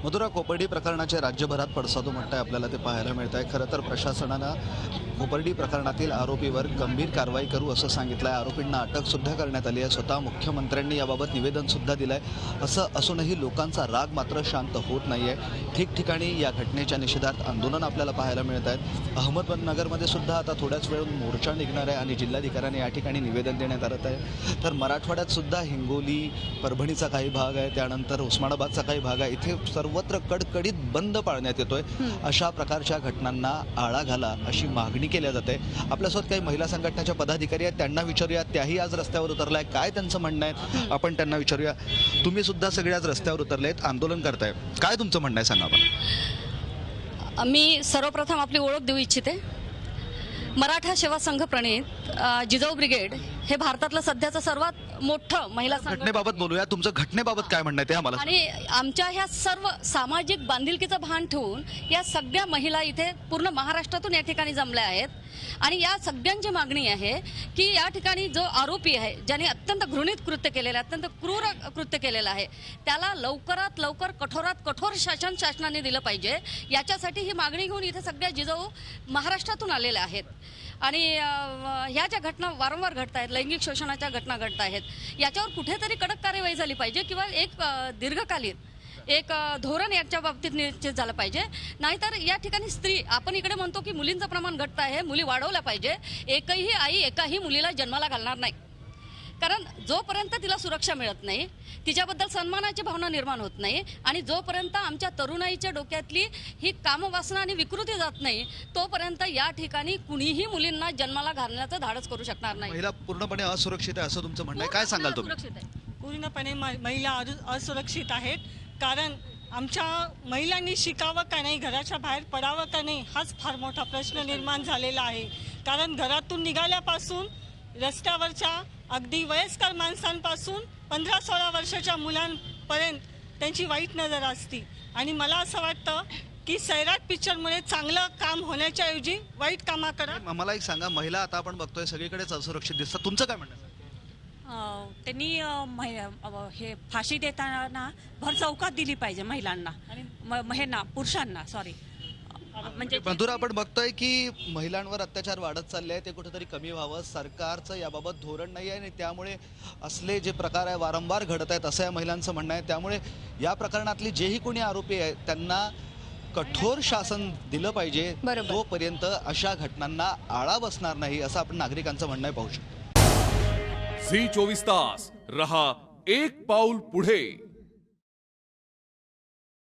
मधुरा, कोपर्डी प्रकरणाचे राज्यभरात पडसाद आपल्याला ते पाहायला मिळत आहे। खरं तर प्रशासनानं कोपर्डी प्रकरणातील आरोपीवर गंभीर कारवाई करू असं सांगितलं आहे। आरोपींना अटक सुद्धा करण्यात आली आहे। स्वतः मुख्यमंत्र्यांनी याबाबत निवेदन सुद्धा दिलं आहे। असं असूनही लोकांचा राग मात्र शांत होत नाही आहे। ठिकठिकाणी या घटनेच्या निषेधार्थ आंदोलन आपल्याला पाहायला मिळत आहेत। अहमदनगरमध्ये सुद्धा आता थोड्याच वेळ मोर्चा निघणार आहे आणि जिल्हाधिकाऱ्यांनी या ठिकाणी निवेदन देण्यात आलं आहे। तर मराठवाड्यात सुद्धा हिंगोली, परभणीचा काही भाग आहे, त्यानंतर उस्मानाबादचा काही भाग आहे, इथे सर्वत्र कडकडीत बंद पाळण्यात येतोय। अशा प्रकारच्या घटनांना आळा घाला अशी मागणी केली जाते। आपल्यासोबत काही महिला संघटनेच्या पदाधिकारी आहेत, त्यांना विचारूया, त्याही आज रस्त्यावर उतरलाय, काय त्यांचं म्हणणं आहे आपण त्यांना विचारूया। तुम्ही सुद्धा सगळे आज रस्त्यावर उतरलेत, आंदोलन करताय, काय तुमचं म्हणणं आहे सांगा मला। मी सर्वप्रथम आपली ओळख देऊ इच्छिते। मराठा सेवा संघ प्रणित जिजाऊ ब्रिगेड हे भारतातलं सध्याचं सर्वात मोठं महिला घटनेबाबत बोलूया। तुमचं घटनेबाबत काय म्हणणं आहे ते आम्हाला। आणि आमच्या ह्या सर्व सामाजिक बांधिलकीचं भान ठेवून या सगळ्या महिला इथे पूर्ण महाराष्ट्रातून या ठिकाणी जमल्या आहेत आणि या सगळ्यांची मागणी आहे की या ठिकाणी जो आरोपी आहे, ज्याने अत्यंत घृणित कृत्य केलेलं आहे, अत्यंत क्रूर कृत्य केलेलं आहे, त्याला लवकरात लवकर कठोरात कठोर शासन शासनाने दिलं पाहिजे। याच्यासाठी ही मागणी घेऊन इथे सगळ्या जिजाऊ महाराष्ट्रातून आलेल्या आहेत। आणि ह्या ज्या घटना वारंवार घडत आहेत, लैंगिक शोषणाच्या घटना घडत आहेत, याच्यावर कुठेतरी कडक कार्यवाही झाली पाहिजे किंवा एक दीर्घकालीन एक धोरण याच्या बाबतीत निश्चित झालं पाहिजे। नाहीतर या ठिकाणी स्त्री, आपण इकडे म्हणतो की मुलींचं प्रमाण घटत आहे, मुली वाढवल्या पाहिजे, एकही आई एकाही मुलीला जन्माला घालणार नाही। कारण जोपर्यंत तिला सुरक्षा मिळत नाही, तिच्याबद्दल सन्मानाची भावना निर्माण होत नाही आणि जोपर्यंत आमच्या तरुणाईच्या डोक्यातली ही कामवासना आणि विकृती जात नाही, तोपर्यंत या ठिकाणी कुणीही मुलींना जन्माला घालण्याचं धाडस करू शकणार नाही। महिला पूर्णपणे असुरक्षित आहे असं तुमचं म्हणणं आहे, काय सांगाल तुम्ही? पूर्णपणे महिला असुरक्षित आहेत। कारण आमच्या महिलांनी शिकावं का नाही, घराच्या बाहेर पडावं का नाही, हाच फार मोठा प्रश्न निर्माण झालेला आहे। कारण घरातून निघाल्यापासून रस्त्यावरच्या अगदी वयस्कर माणसांपासून 15-16 वर्षाच्या मुलांपर्यंत त्यांची वाईट नजर असते। आणि मला असं वाटतं की सैराट पिक्चरमुळे चांगलं काम होण्याच्या ऐवजी वाईट कामाकडे। मला एक सांगा, महिला आता आपण बघतोय सगळीकडेच असुरक्षित दिसतात, तुमचं काय म्हणणं आहे? त्यांनी हे फाशी देताना भर चौकात दिली पाहिजे महिलांना, महिलांना, पुरुषांना, सॉरी। म्हणजे मधुरा, आपण बघतोय की महिलांवर अत्याचार वाढत चालले आहे, ते कुठेतरी कमी व्हावं, सरकारचं याबाबत धोरण नाही आहे आणि त्यामुळे असले जे प्रकार आहे वारंवार घडत आहेत असं या महिलांचं म्हणणं आहे। त्यामुळे या प्रकरणातली जेही कोणी आरोपी आहेत त्यांना कठोर शासन दिलं पाहिजे, तोपर्यंत अशा घटनांना आळा बसणार नाही असं आपण नागरिकांचं म्हणणं आहे। पाहू शकतो झी 24 तास रहा एक पाऊल पुढे।